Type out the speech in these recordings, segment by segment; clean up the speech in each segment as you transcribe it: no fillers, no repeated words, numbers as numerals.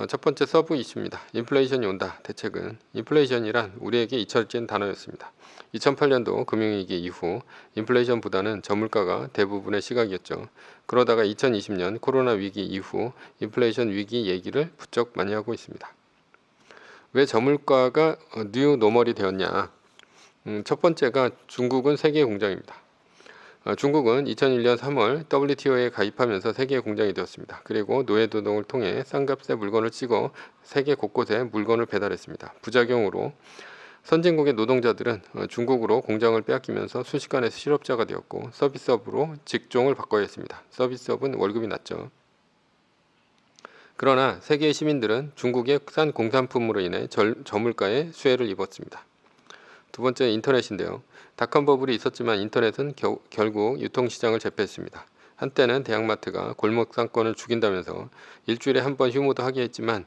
첫 번째 서브 이슈입니다. 인플레이션이 온다. 대책은 인플레이션이란 우리에게 잊혀진 단어였습니다. 2008년도 금융위기 이후 인플레이션보다는 저물가가 대부분의 시각이었죠. 그러다가 2020년 코로나 위기 이후 인플레이션 위기 얘기를 부쩍 많이 하고 있습니다. 왜 저물가가 뉴 노멀이 되었냐? 첫 번째가 중국은 세계 공장입니다. 중국은 2001년 3월 WTO에 가입하면서 세계 공장이 되었습니다. 그리고 노예노동을 통해 싼값에 물건을 찍어 세계 곳곳에 물건을 배달했습니다. 부작용으로 선진국의 노동자들은 중국으로 공장을 빼앗기면서 순식간에 실업자가 되었고 서비스업으로 직종을 바꿔야 했습니다. 서비스업은 월급이 낮죠. 그러나 세계의 시민들은 중국의 싼 공산품으로 인해 저물가에 수혜를 입었습니다. 두 번째 인터넷인데요. 닷컴 버블이 있었지만 인터넷은 결국 유통시장을 제패했습니다. 한때는 대형마트가 골목 상권을 죽인다면서 일주일에 한 번 휴무도 하게 했지만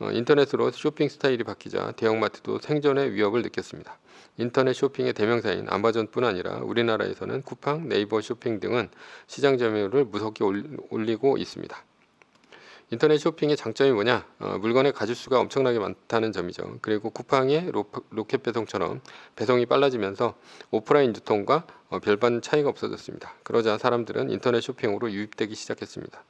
인터넷으로 쇼핑 스타일이 바뀌자 대형마트도 생존의 위협을 느꼈습니다. 인터넷 쇼핑의 대명사인 아마존뿐 아니라 우리나라에서는 쿠팡, 네이버 쇼핑 등은 시장 점유율을 무섭게 올리고 있습니다. 인터넷 쇼핑의 장점이 뭐냐? 물건의 가짓수가 엄청나게 많다는 점이죠. 그리고 쿠팡의 로켓 배송처럼 배송이 빨라지면서 오프라인 유통과 별반 차이가 없어졌습니다. 그러자 사람들은 인터넷 쇼핑으로 유입되기 시작했습니다.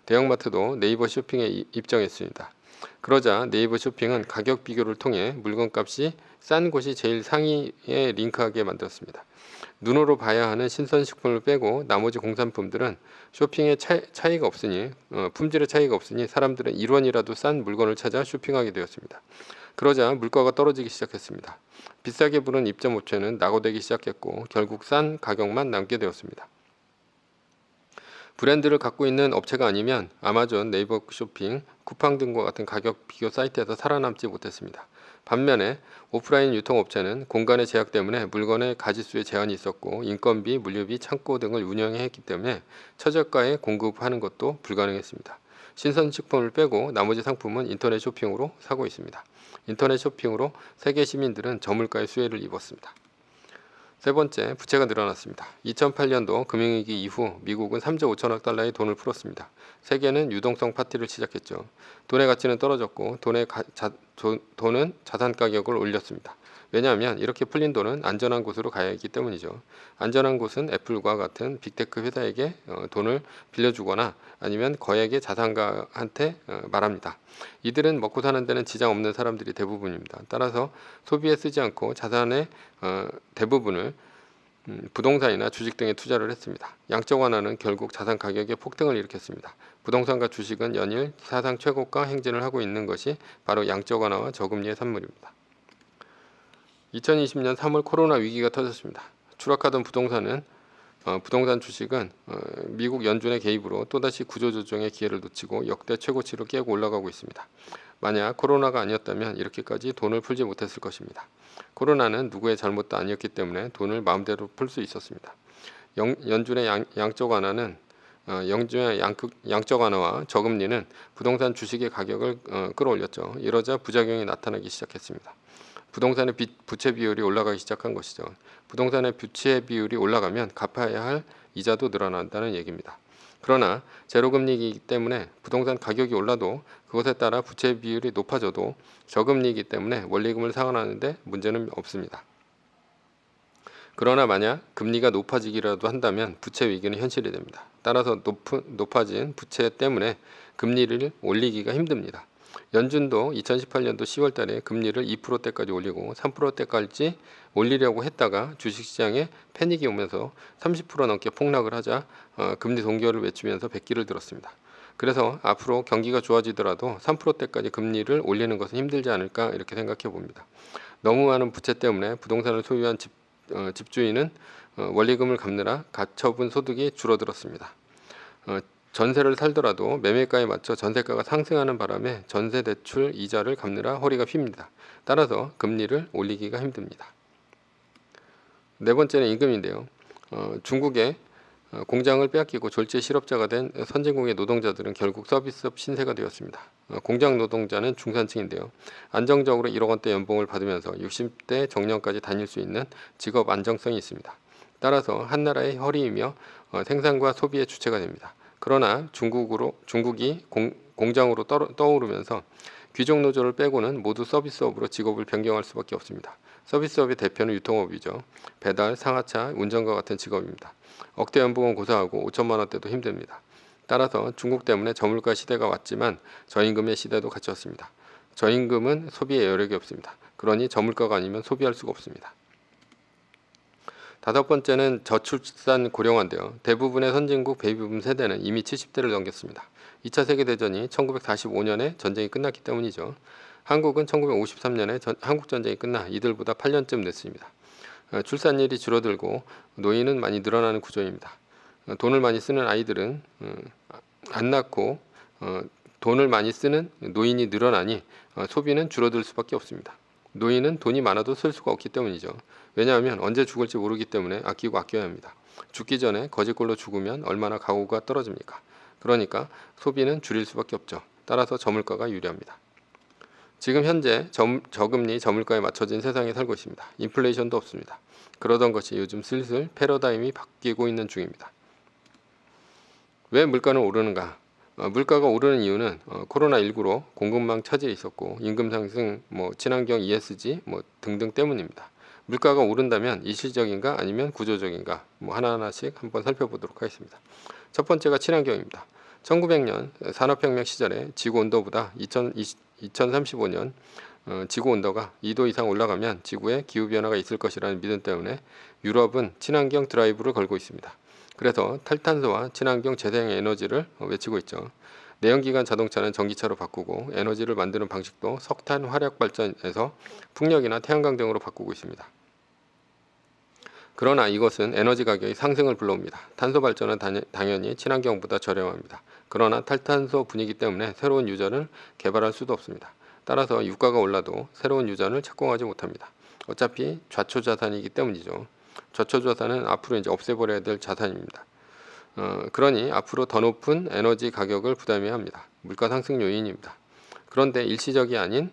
대형마트도 네이버 쇼핑에 입점했습니다. 그러자 네이버 쇼핑은 가격 비교를 통해 물건값이 싼 곳이 제일 상위에 링크하게 만들었습니다. 눈으로 봐야 하는 신선식품을 빼고 나머지 공산품들은 쇼핑의 차이가 없으니 품질의 차이가 없으니 사람들은 1원이라도 싼 물건을 찾아 쇼핑하게 되었습니다. 그러자 물가가 떨어지기 시작했습니다. 비싸게 부른 입점업체는 낙오되기 시작했고 결국 싼 가격만 남게 되었습니다. 브랜드를 갖고 있는 업체가 아니면 아마존, 네이버 쇼핑, 쿠팡 등과 같은 가격 비교 사이트에서 살아남지 못했습니다. 반면에 오프라인 유통업체는 공간의 제약 때문에 물건의 가짓수에 제한이 있었고 인건비, 물류비, 창고 등을 운영해야 했기 때문에 최저가에 공급하는 것도 불가능했습니다. 신선식품을 빼고 나머지 상품은 인터넷 쇼핑으로 사고 있습니다. 인터넷 쇼핑으로 세계 시민들은 저물가의 수혜를 입었습니다. 세 번째, 부채가 늘어났습니다. 2008년도 금융위기 이후 미국은 3조 5천억 달러의 돈을 풀었습니다. 세계는 유동성 파티를 시작했죠. 돈의 가치는 떨어졌고 돈은 자산 가격을 올렸습니다. 왜냐하면 이렇게 풀린 돈은 안전한 곳으로 가야 하기 때문이죠. 안전한 곳은 애플과 같은 빅테크 회사에게 돈을 빌려주거나 아니면 거액의 자산가한테 말합니다. 이들은 먹고 사는 데는 지장 없는 사람들이 대부분입니다. 따라서 소비에 쓰지 않고 자산의 대부분을 부동산이나 주식 등에 투자를 했습니다. 양적 완화는 결국 자산 가격의 폭등을 일으켰습니다. 부동산과 주식은 연일 사상 최고가 행진을 하고 있는 것이 바로 양적 완화와 저금리의 산물입니다. 2020년 3월 코로나 위기가 터졌습니다. 추락하던 부동산 주식은 미국 연준의 개입으로 또다시 구조조정의 기회를 놓치고 역대 최고치를 깨고 올라가고 있습니다. 만약 코로나가 아니었다면 이렇게까지 돈을 풀지 못했을 것입니다. 코로나는 누구의 잘못도 아니었기 때문에 돈을 마음대로 풀 수 있었습니다. 연준의 양적 완화는 연준의 양적 완화와 저금리는 부동산 주식의 가격을 끌어올렸죠. 이러자 부작용이 나타나기 시작했습니다. 부동산의 부채 비율이 올라가기 시작한 것이죠. 부동산의 부채 비율이 올라가면 갚아야 할 이자도 늘어난다는 얘기입니다. 그러나 제로금리이기 때문에 부동산 가격이 올라도 그것에 따라 부채 비율이 높아져도 저금리이기 때문에 원리금을 상환하는데 문제는 없습니다. 그러나 만약 금리가 높아지기라도 한다면 부채 위기는 현실이 됩니다. 따라서 높아진 부채 때문에 금리를 올리기가 힘듭니다. 연준도 2018년도 10월 달에 금리를 2%대까지 올리고 3%대까지 올리려고 했다가 주식시장에 패닉이 오면서 30% 넘게 폭락을 하자 금리 동결을 외치면서 백기를 들었습니다. 그래서 앞으로 경기가 좋아지더라도 3%대까지 금리를 올리는 것은 힘들지 않을까 이렇게 생각해 봅니다. 너무 많은 부채 때문에 부동산을 소유한 집주인은 원리금을 갚느라 가처분 소득이 줄어들었습니다. 전세를 살더라도 매매가에 맞춰 전세가가 상승하는 바람에 전세 대출 이자를 갚느라 허리가 휩니다. 따라서 금리를 올리기가 힘듭니다. 네 번째는 임금인데요. 중국의 공장을 빼앗기고 졸지에 실업자가 된 선진국의 노동자들은 결국 서비스업 신세가 되었습니다. 공장 노동자는 중산층인데요. 안정적으로 1억 원대 연봉을 받으면서 60대 정년까지 다닐 수 있는 직업 안정성이 있습니다. 따라서 한 나라의 허리이며 생산과 소비의 주체가 됩니다. 그러나 중국이 공장으로 떠오르면서 귀족 노조를 빼고는 모두 서비스업으로 직업을 변경할 수밖에 없습니다. 서비스업의 대표는 유통업이죠. 배달, 상하차, 운전과 같은 직업입니다. 억대 연봉은 고사하고 5천만 원대도 힘듭니다. 따라서 중국 때문에 저물가 시대가 왔지만 저임금의 시대도 같이 왔습니다. 저임금은 소비의 여력이 없습니다. 그러니 저물가가 아니면 소비할 수가 없습니다. 다섯 번째는 저출산 고령화인데요. 대부분의 선진국 베이비붐 세대는 이미 70대를 넘겼습니다. 2차 세계대전이 1945년에 전쟁이 끝났기 때문이죠. 한국은 1953년에 한국전쟁이 끝나 이들보다 8년쯤 늦습니다. 출산율이 줄어들고 노인은 많이 늘어나는 구조입니다. 돈을 많이 쓰는 아이들은 안 낳고 돈을 많이 쓰는 노인이 늘어나니 소비는 줄어들 수밖에 없습니다. 노인은 돈이 많아도 쓸 수가 없기 때문이죠. 왜냐하면 언제 죽을지 모르기 때문에 아끼고 아껴야 합니다. 죽기 전에 거지꼴로 죽으면 얼마나 가구가 떨어집니까? 그러니까 소비는 줄일 수밖에 없죠. 따라서 저물가가 유리합니다. 지금 현재 저금리 저물가에 맞춰진 세상에 살고 있습니다. 인플레이션도 없습니다. 그러던 것이 요즘 슬슬 패러다임이 바뀌고 있는 중입니다. 왜 물가는 오르는가? 물가가 오르는 이유는 코로나19로 공급망 차질이 있었고 임금 상승, 친환경 ESG 등등 때문입니다. 물가가 오른다면 일시적인가 아니면 구조적인가 하나하나씩 한번 살펴보도록 하겠습니다. 첫 번째가 친환경입니다. 1900년 산업혁명 시절에 지구온도보다 2035년 지구온도가 2도 이상 올라가면 지구에 기후변화가 있을 것이라는 믿음 때문에 유럽은 친환경 드라이브를 걸고 있습니다. 그래서 탈탄소와 친환경 재생에너지를 외치고 있죠. 내연기관 자동차는 전기차로 바꾸고 에너지를 만드는 방식도 석탄 화력 발전에서 풍력이나 태양광 등으로 바꾸고 있습니다. 그러나 이것은 에너지 가격의 상승을 불러옵니다. 탄소 발전은 당연히 친환경보다 저렴합니다. 그러나 탈탄소 분위기 때문에 새로운 유전을 개발할 수도 없습니다. 따라서 유가가 올라도 새로운 유전을 착공하지 못합니다. 어차피 좌초자산이기 때문이죠. 저초자산은 앞으로 이제 없애버려야 될 자산입니다. 그러니 앞으로 더 높은 에너지 가격을 부담해야 합니다. 물가 상승 요인입니다. 그런데 일시적이 아닌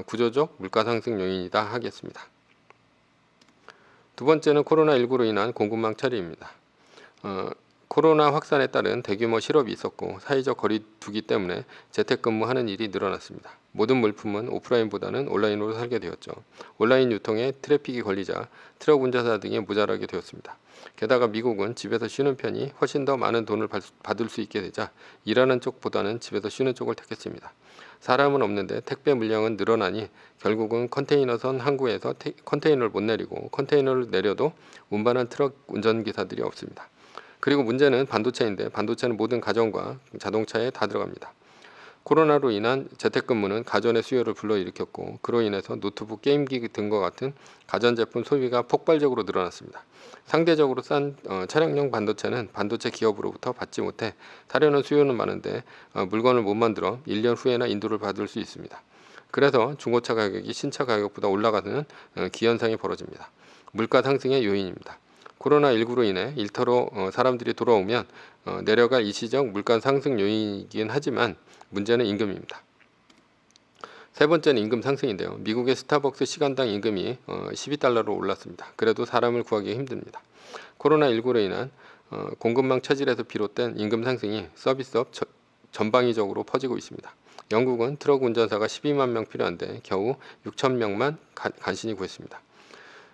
구조적 물가 상승 요인이다 하겠습니다. 두 번째는 코로나19로 인한 공급망 차질입니다. 코로나 확산에 따른 대규모 실업이 있었고 사회적 거리 두기 때문에 재택근무하는 일이 늘어났습니다. 모든 물품은 오프라인보다는 온라인으로 살게 되었죠. 온라인 유통에 트래픽이 걸리자 트럭 운전사 등이 모자라게 되었습니다. 게다가 미국은 집에서 쉬는 편이 훨씬 더 많은 돈을 받을 수 있게 되자 일하는 쪽보다는 집에서 쉬는 쪽을 택했습니다. 사람은 없는데 택배 물량은 늘어나니 결국은 컨테이너선 항구에서 컨테이너를 못 내리고 컨테이너를 내려도 운반한 트럭 운전기사들이 없습니다. 그리고 문제는 반도체인데 반도체는 모든 가정과 자동차에 다 들어갑니다. 코로나로 인한 재택근무는 가전의 수요를 불러일으켰고 그로 인해서 노트북, 게임기 등과 같은 가전제품 소비가 폭발적으로 늘어났습니다. 상대적으로 싼 차량용 반도체는 반도체 기업으로부터 받지 못해 사려는 수요는 많은데 물건을 못 만들어 1년 후에나 인도를 받을 수 있습니다. 그래서 중고차 가격이 신차 가격보다 올라가는 기현상이 벌어집니다. 물가 상승의 요인입니다. 코로나19로 인해 일터로 사람들이 돌아오면 내려갈 일시적 물가 상승 요인이긴 하지만 문제는 임금입니다. 세 번째는 임금 상승인데요. 미국의 스타벅스 시간당 임금이 12달러로 올랐습니다. 그래도 사람을 구하기 힘듭니다. 코로나19로 인한 공급망 차질에서 비롯된 임금 상승이 서비스업 전방위적으로 퍼지고 있습니다. 영국은 트럭 운전사가 12만 명 필요한데 겨우 6천 명만 간신히 구했습니다.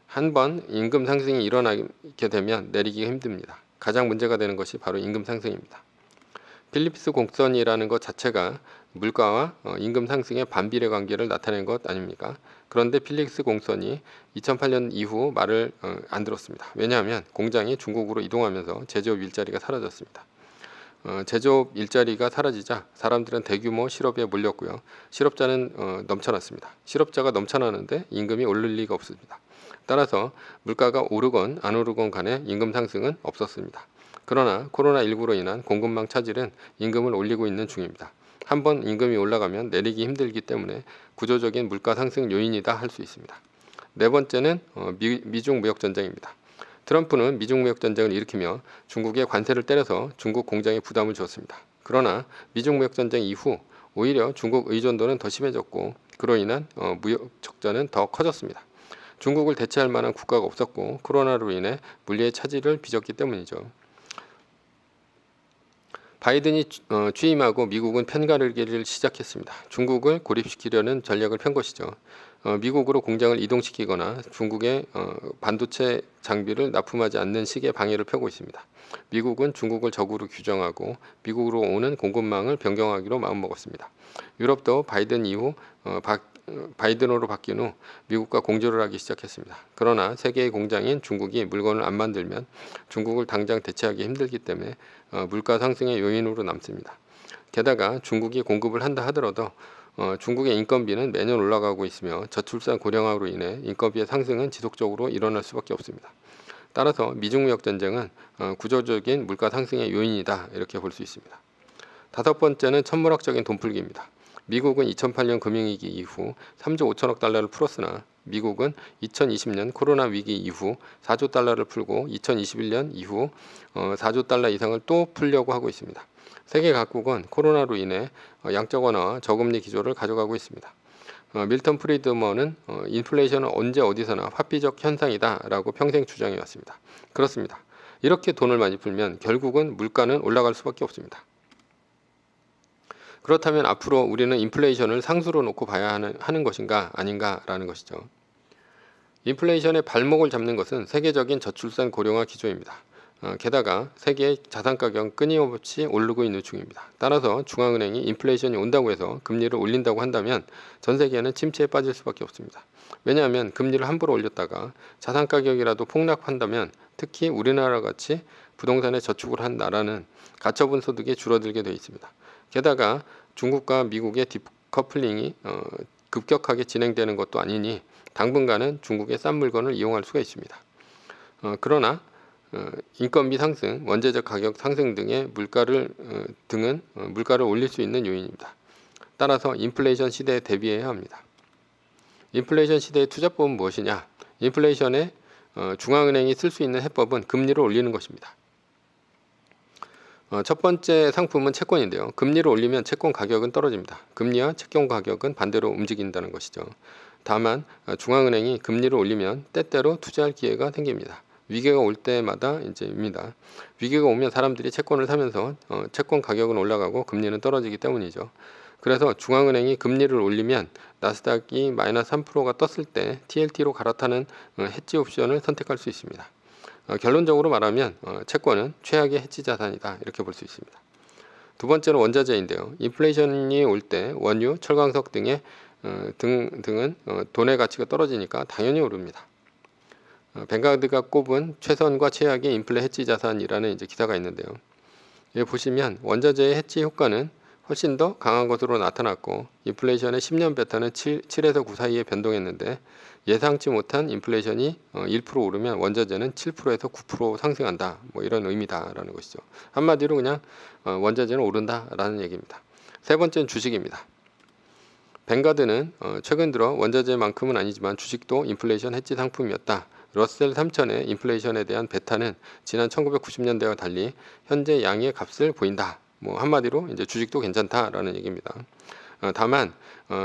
한번 임금 상승이 일어나게 되면 내리기가 힘듭니다. 가장 문제가 되는 것이 바로 임금 상승입니다. 필립스 공선이라는 것 자체가 물가와 임금 상승의 반비례 관계를 나타낸 것 아닙니까? 그런데 필립스 공선이 2008년 이후 말을 안 들었습니다. 왜냐하면 공장이 중국으로 이동하면서 제조업 일자리가 사라졌습니다. 제조업 일자리가 사라지자 사람들은 대규모 실업에 몰렸고요. 실업자는 넘쳐났습니다. 실업자가 넘쳐나는데 임금이 오를 리가 없습니다. 따라서 물가가 오르건 안 오르건 간에 임금 상승은 없었습니다. 그러나 코로나19로 인한 공급망 차질은 임금을 올리고 있는 중입니다. 한번 임금이 올라가면 내리기 힘들기 때문에 구조적인 물가 상승 요인이다 할 수 있습니다. 네 번째는 미중 무역 전쟁입니다. 트럼프는 미중 무역 전쟁을 일으키며 중국에 관세를 때려서 중국 공장에 부담을 주었습니다. 그러나 미중 무역 전쟁 이후 오히려 중국 의존도는 더 심해졌고 그로 인한 무역 적자는 더 커졌습니다. 중국을 대체할 만한 국가가 없었고 코로나로 인해 물리의 차질을 빚었기 때문이죠. 바이든이 취임하고 미국은 편가르기를 시작했습니다. 중국을 고립시키려는 전략을 편 것이죠. 미국으로 공장을 이동시키거나 중국의 반도체 장비를 납품하지 않는 식의 방해를 펴고 있습니다. 미국은 중국을 적으로 규정하고 미국으로 오는 공급망을 변경하기로 마음먹었습니다. 유럽도 바이든으로 바뀐 후 미국과 공조를 하기 시작했습니다. 그러나 세계의 공장인 중국이 물건을 안 만들면 중국을 당장 대체하기 힘들기 때문에 물가 상승의 요인으로 남습니다. 게다가 중국이 공급을 한다 하더라도 중국의 인건비는 매년 올라가고 있으며 저출산 고령화로 인해 인건비의 상승은 지속적으로 일어날 수밖에 없습니다. 따라서 미중 무역 전쟁은 구조적인 물가 상승의 요인이다 이렇게 볼 수 있습니다. 다섯 번째는 천문학적인 돈풀기입니다. 미국은 2008년 금융위기 이후 3조 5천억 달러를 풀었으나 미국은 2020년 코로나 위기 이후 4조 달러를 풀고 2021년 이후 4조 달러 이상을 또 풀려고 하고 있습니다. 세계 각국은 코로나로 인해 양적 완화와 저금리 기조를 가져가고 있습니다. 밀턴 프리드먼은 인플레이션은 언제 어디서나 화폐적 현상이다라고 평생 주장해왔습니다. 그렇습니다. 이렇게 돈을 많이 풀면 결국은 물가는 올라갈 수밖에 없습니다. 그렇다면 앞으로 우리는 인플레이션을 상수로 놓고 봐야 하는 것인가 아닌가라는 것이죠. 인플레이션의 발목을 잡는 것은 세계적인 저출산 고령화 기조입니다. 게다가 세계의 자산 가격은 끊임없이 오르고 있는 중입니다. 따라서 중앙은행이 인플레이션이 온다고 해서 금리를 올린다고 한다면 전 세계는 침체에 빠질 수밖에 없습니다. 왜냐하면 금리를 함부로 올렸다가 자산 가격이라도 폭락한다면 특히 우리나라 같이 부동산에 저축을 한 나라는 가처분 소득이 줄어들게 되어 있습니다. 게다가 중국과 미국의 디커플링이 급격하게 진행되는 것도 아니니 당분간은 중국의 싼 물건을 이용할 수가 있습니다. 그러나 인건비 상승, 원재적 가격 상승 등의 물가를 올릴 수 있는 요인입니다. 따라서 인플레이션 시대에 대비해야 합니다. 인플레이션 시대의 투자법은 무엇이냐? 인플레이션에 중앙은행이 쓸 수 있는 해법은 금리를 올리는 것입니다. 첫 번째 상품은 채권인데요. 금리를 올리면 채권 가격은 떨어집니다. 금리와 채권 가격은 반대로 움직인다는 것이죠. 다만 중앙은행이 금리를 올리면 때때로 투자할 기회가 생깁니다. 위기가 올 때마다 입니다. 위기가 오면 사람들이 채권을 사면서 채권 가격은 올라가고 금리는 떨어지기 때문이죠. 그래서 중앙은행이 금리를 올리면 나스닥이 마이너스 3%가 떴을 때 TLT로 갈아타는 해지 옵션을 선택할 수 있습니다. 결론적으로 말하면 채권은 최악의 해지 자산이다 이렇게 볼 수 있습니다. 두 번째는 원자재인데요. 인플레이션이 올 때 원유, 철광석 등은 돈의 가치가 떨어지니까 당연히 오릅니다. 뱅가드가 꼽은 최선과 최악의 인플레 해지 자산이라는 기사가 있는데요. 여기 보시면 원자재의 해지 효과는 훨씬 더 강한 것으로 나타났고 인플레이션의 10년 베타는 7에서 9 사이에 변동했는데 예상치 못한 인플레이션이 1% 오르면 원자재는 7%에서 9% 상승한다. 뭐 이런 의미다라는 것이죠. 한마디로 그냥 원자재는 오른다라는 얘기입니다. 세 번째는 주식입니다. 뱅가드는 최근 들어 원자재만큼은 아니지만 주식도 인플레이션 해지 상품이었다. 러셀 3000의 인플레이션에 대한 베타는 지난 1990년대와 달리 현재 양의 값을 보인다. 뭐 한마디로 주식도 괜찮다라는 얘기입니다. 다만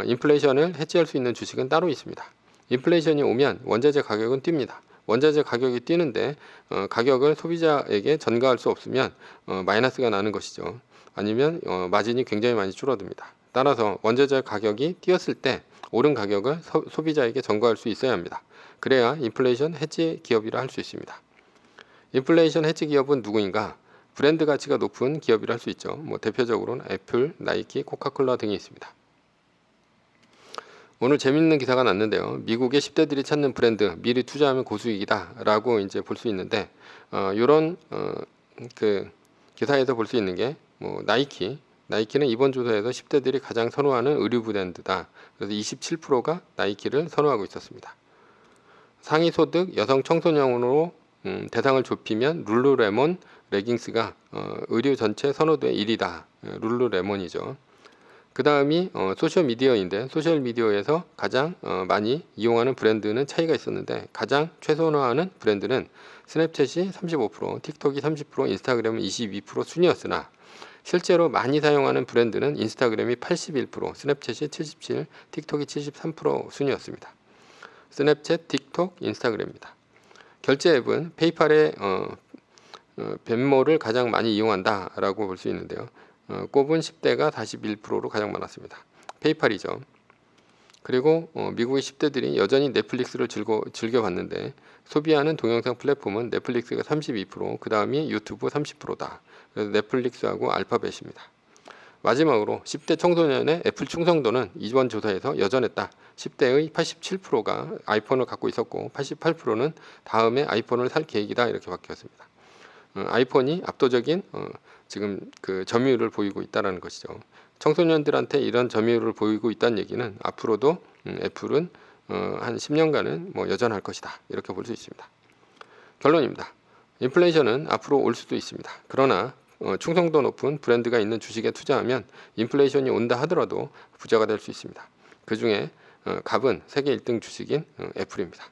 인플레이션을 해지할 수 있는 주식은 따로 있습니다. 인플레이션이 오면 원자재 가격은 뜁니다. 원자재 가격이 뛰는데 가격을 소비자에게 전가할 수 없으면 마이너스가 나는 것이죠. 아니면 마진이 굉장히 많이 줄어듭니다. 따라서 원자재 가격이 뛰었을 때 오른 가격을 소비자에게 전가할 수 있어야 합니다. 그래야 인플레이션 해지 기업이라 할 수 있습니다. 인플레이션 해지 기업은 누구인가? 브랜드 가치가 높은 기업이라 할 수 있죠. 뭐 대표적으로는 애플, 나이키, 코카콜라 등이 있습니다. 오늘 재밌는 기사가 났는데요. 미국의 10대들이 찾는 브랜드, 미리 투자하면 고수익이다 라고 볼 수 있는데 이런 기사에서 볼 수 있는 게 나이키는 이번 조사에서 10대들이 가장 선호하는 의류 브랜드다. 그래서 27%가 나이키를 선호하고 있었습니다. 상위 소득 여성 청소년으로 대상을 좁히면 룰루레몬 레깅스가 의류 전체 선호도의 1위다. 룰루레몬이죠. 그 다음이 소셜미디어인데 소셜미디어에서 가장 많이 이용하는 브랜드는 차이가 있었는데 가장 최선화하는 브랜드는 스냅챗이 35%, 틱톡이 30%, 인스타그램은 22% 순이었으나 실제로 많이 사용하는 브랜드는 인스타그램이 81%, 스냅챗이 77%, 틱톡이 73% 순이었습니다. 스냅챗, 틱톡, 인스타그램입니다. 결제 앱은 페이팔의 벤모를 가장 많이 이용한다라고 볼 수 있는데요. 꼽은 10대가 41%로 가장 많았습니다. 페이팔이죠. 그리고 미국의 10대들이 여전히 넷플릭스를 즐겨봤는데 소비하는 동영상 플랫폼은 넷플릭스가 32%, 그 다음이 유튜브 30%다. 그래서 넷플릭스하고 알파벳입니다. 마지막으로 10대 청소년의 애플 충성도는 이번 조사에서 여전했다. 10대의 87%가 아이폰을 갖고 있었고 88%는 다음에 아이폰을 살 계획이다. 이렇게 바뀌었습니다. 아이폰이 압도적인 지금 그 점유율을 보이고 있다는 것이죠. 청소년들한테 이런 점유율을 보이고 있다는 얘기는 앞으로도 애플은 한 10년간은 뭐 여전할 것이다. 이렇게 볼 수 있습니다. 결론입니다. 인플레이션은 앞으로 올 수도 있습니다. 그러나 충성도 높은 브랜드가 있는 주식에 투자하면 인플레이션이 온다 하더라도 부자가 될 수 있습니다. 그 중에 갑은 세계 1등 주식인 애플입니다.